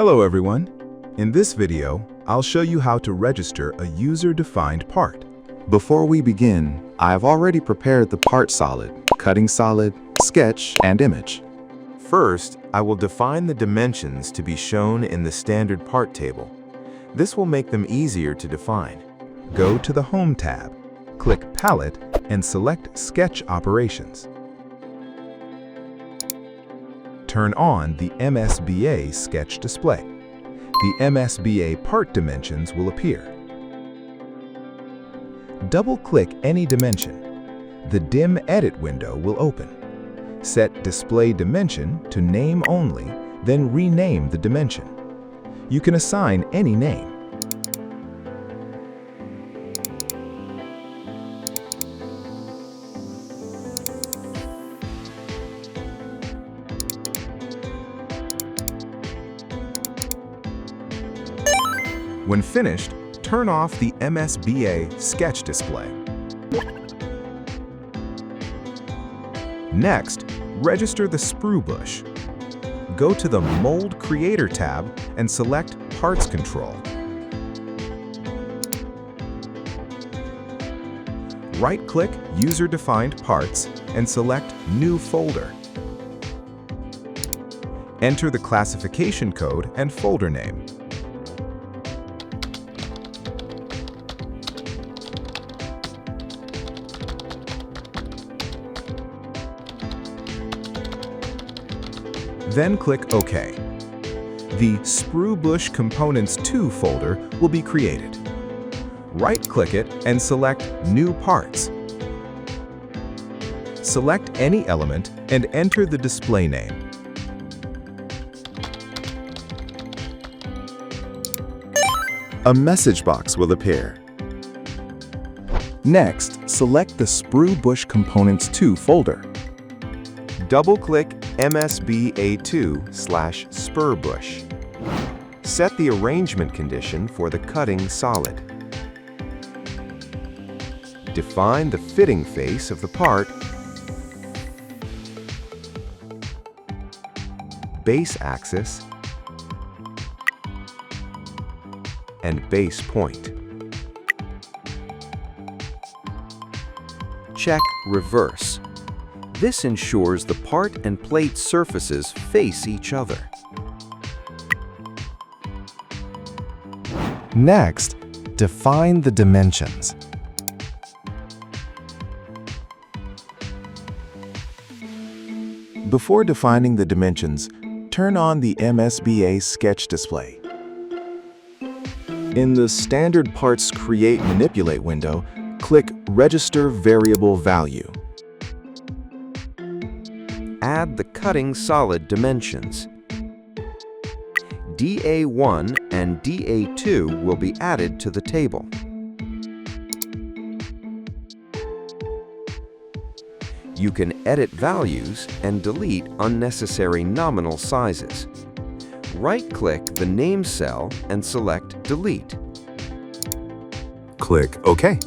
Hello everyone. In this video, I'll show you how to register a user-defined part. Before we begin, I've already prepared the part solid, cutting solid, sketch, and image. First, I will define the dimensions to be shown in the standard part table. This will make them easier to define. Go to the Home tab, click Palette, and select Sketch Operations. Turn on the MSBA sketch display. The MSBA part dimensions will appear. Double-click any dimension. The Dim Edit window will open. Set Display Dimension to Name Only, then rename the dimension. You can assign any name. When finished, turn off the MSBA sketch display. Next, register the sprue bush. Go to the Mold Creator tab and select Parts Control. Right-click User-Defined Parts and select New Folder. Enter the classification code and folder name. Then click OK. The Sprue Bush Components 2 folder will be created. Right-click it and select New Parts. Select any element and enter the display name. A message box will appear. Next, select the Sprue Bush Components 2 folder. Double-click MSBA2/SpurBush. Set the arrangement condition for the cutting solid. Define the fitting face of the part, base axis, and base point. Check Reverse. This ensures the part and plate surfaces face each other. Next, define the dimensions. Before defining the dimensions, turn on the MSBA sketch display. In the Standard Parts Create Manipulate window, click Register Variable Value. Add the cutting solid dimensions. DA1 and DA2 will be added to the table. You can edit values and delete unnecessary nominal sizes. Right-click the name cell and select Delete. Click OK.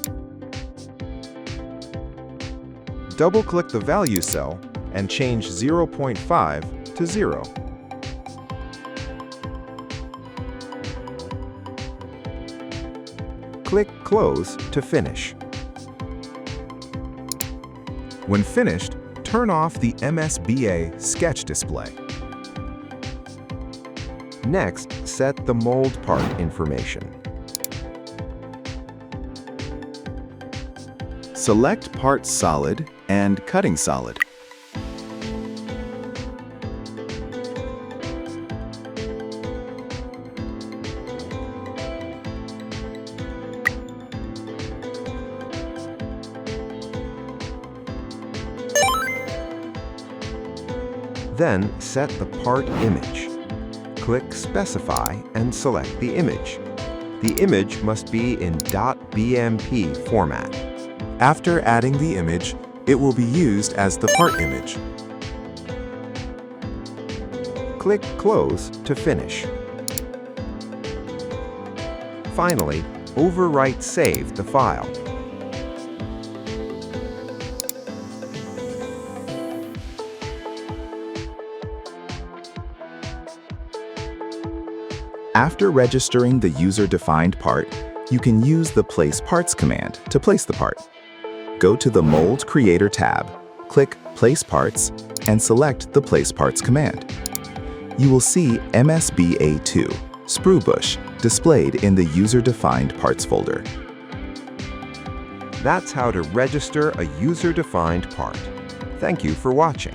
Double-click the value cell and change 0.5 to 0. Click Close to finish. When finished, turn off the MSBA sketch display. Next, set the mold part information. Select Part Solid and Cutting Solid. Then set the part image. Click Specify and select the image. The image must be in .bmp format. After adding the image, it will be used as the part image. Click Close to finish. Finally, overwrite save the file. After registering the user-defined part, you can use the Place Parts command to place the part. Go to the Mold Creator tab, click Place Parts, and select the Place Parts command. You will see MSBA2, Sprue Bush, displayed in the User-Defined Parts folder. That's how to register a user-defined part. Thank you for watching.